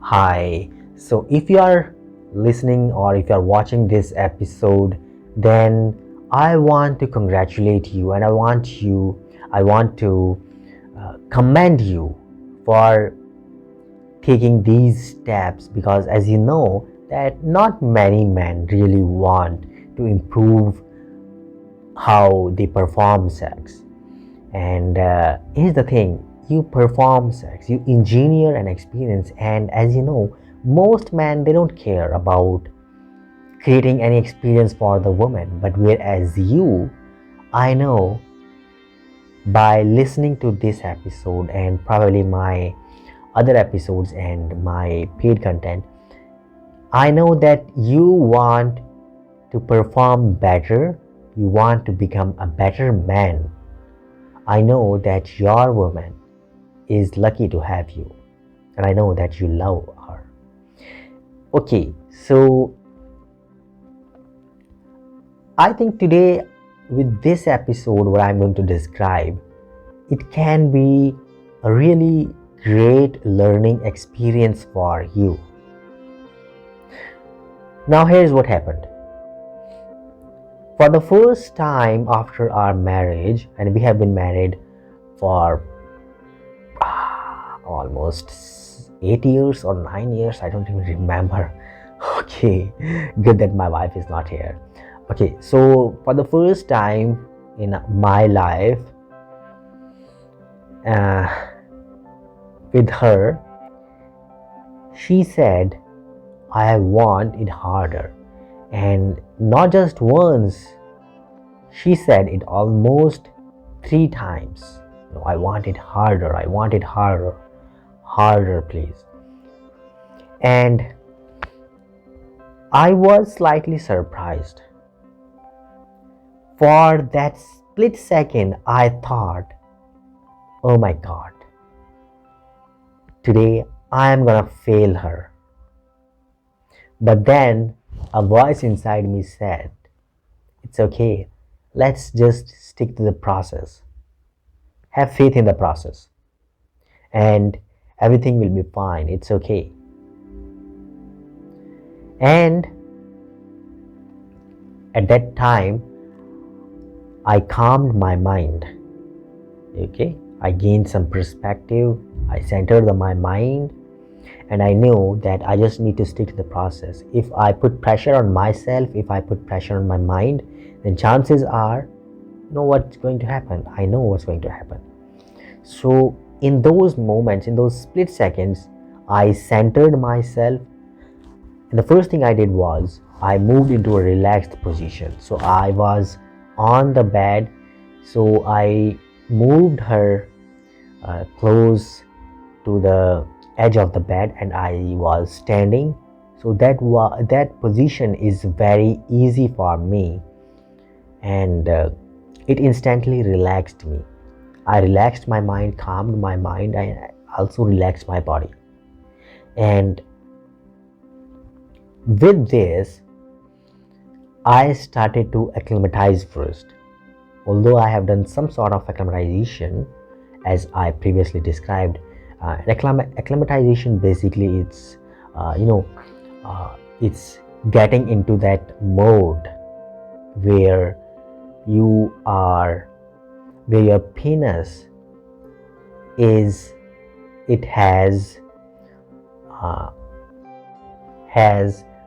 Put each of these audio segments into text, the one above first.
Hi. So if you are listening or if you are watching this episode, then I want to congratulate you and I want to commend you for taking these steps, because as you know that not many men really want to improve how they perform sex. And here's the thing, you perform sex, you engineer an experience, and as you know, most men they don't care about creating any experience for the woman. But whereas you, I know by listening to this episode and probably my other episodes and my paid content, I know that you want to perform better, you want to become a better man. I know that your woman is lucky to have you, and I know that you love her. Okay, so I think today with this episode, what I'm going to describe, it can be a really great learning experience for you. Now, here's what happened. For the first time after our marriage, and we have been married for almost 8 years or 9 years, I don't even remember. Okay, good that my wife is not here. Okay, so for the first time in my life, uh, with her, she said, I want it harder. And not just once, she said it almost 3 times. No, I want it harder, I want it harder, harder, please. And I was slightly surprised. For that split second, I thought, oh my God, today I am gonna fail her. But then a voice inside me said, it's okay, let's just stick to the process. Have faith in the process, and everything will be fine. It's okay. And at that time, I calmed my mind. Okay, I gained some perspective, I centered my mind, and I knew that I just need to stick to the process. If I put pressure on myself, if I put pressure on my mind, then chances are, you know what's going to happen. I know what's going to happen. So in those moments, in those split seconds, I centered myself, and the first thing I did was I moved into a relaxed position. So I was on the bed, so I moved her close to the edge of the bed, and I was standing. So that position is very easy for me, and it instantly relaxed me. I relaxed my mind, calmed my mind, and also relaxed my body. And with this, I started to acclimatize first. Although I have done some sort of acclimatization, as I previously described, acclimatization basically it's getting into that mode where you are, where your penis is, it has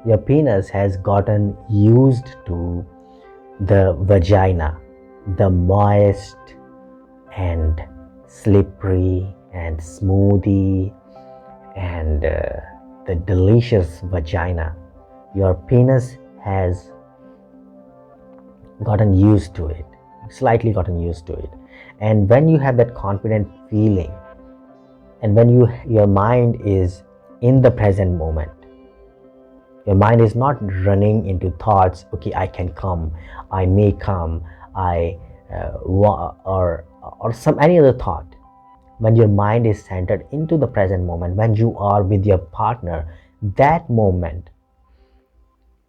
your penis has gotten used to the vagina, the moist and slippery and smoothie and the delicious vagina. Your penis has gotten used to it, slightly gotten used to it. And when you have that confident feeling, and when your mind is in the present moment, your mind is not running into thoughts, okay, I can come, I may come, or some any other thought. When your mind is centered into the present moment, when you are with your partner, that moment,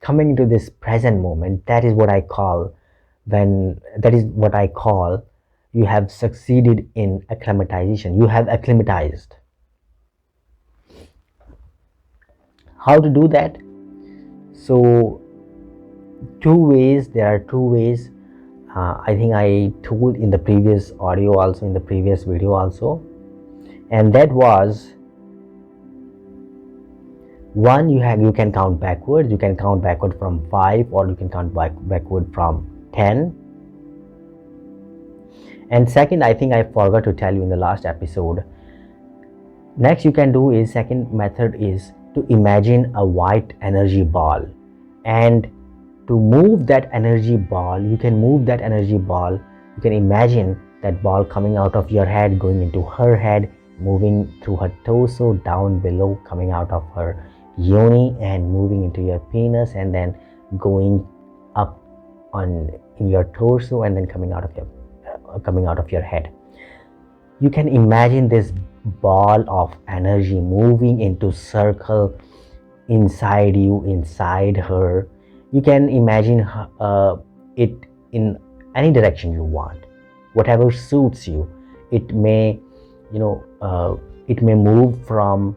coming into this present moment, that is what I call you have succeeded in acclimatization. You have acclimatized. How to do that? So there are two ways. I think I told in the previous audio also, in the previous video also, and that was one, you can count backwards. You can count backward from 5, or you can count backward from 10. And second, I think I forgot to tell you in the last episode, next you can do is, second method is to imagine a white energy ball, and to move that energy ball, you can imagine that ball coming out of your head, going into her head, moving through her torso down below, coming out of her yoni and moving into your penis, and then going up in your torso, and then coming out of your head. You can imagine this ball of energy moving into circle inside you, inside her. You can imagine it in any direction you want, whatever suits you. It may move from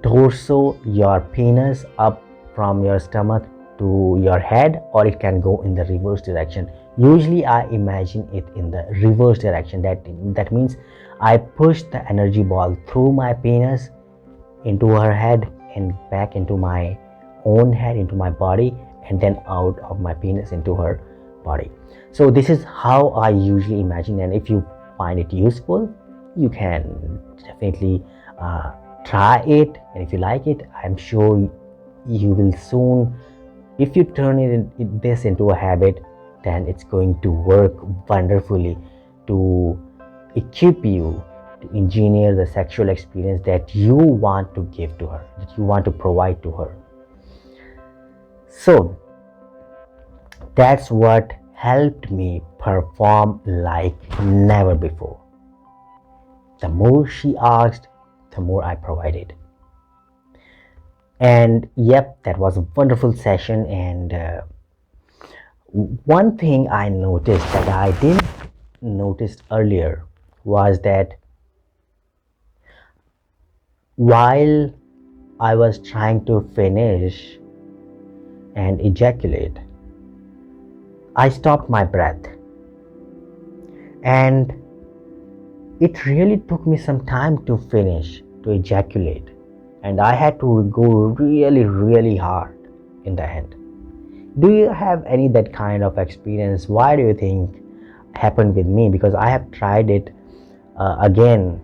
torso, your penis, up from your stomach to your head, or it can go in the reverse direction. Usually I imagine it in the reverse direction. That means I push the energy ball through my penis into her head and back into my own head, into my body, and then out of my penis into her body. So this is how I usually imagine, and if you find it useful, you can definitely try it, and if you like it, I'm sure you will soon, if you turn this into a habit, then it's going to work wonderfully to equip you to engineer the sexual experience that you want to give to her, that you want to provide to her. So that's what helped me perform like never before. The more she asked, the more I provided. And yep, that was a wonderful session. And one thing I noticed that I didn't notice earlier was that while I was trying to finish and ejaculate, I stopped my breath, and it really took me some time to finish, to ejaculate, and I had to go really, really hard in the end. Do you have any that kind of experience? Why do you think happened with me? Because I have tried it again.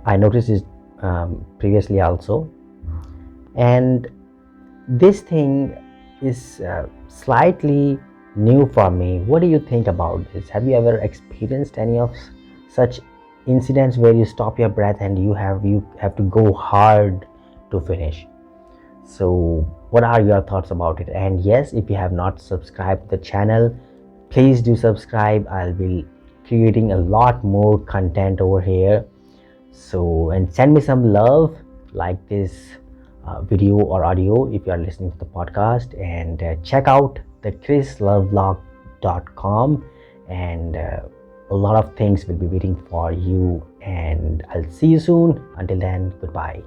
I noticed it previously also, and this thing is slightly new for me. What do you think about this? Have you ever experienced any of such incidents where you stop your breath and you have to go hard to finish? So what are your thoughts about it? And yes, if you have not subscribed to the channel, please do subscribe. I'll be creating a lot more content over here. So, and send me some love, like this video or audio if you are listening to the podcast, and check out the krislovelock.com, and a lot of things will be waiting for you, and I'll see you soon. Until then, goodbye.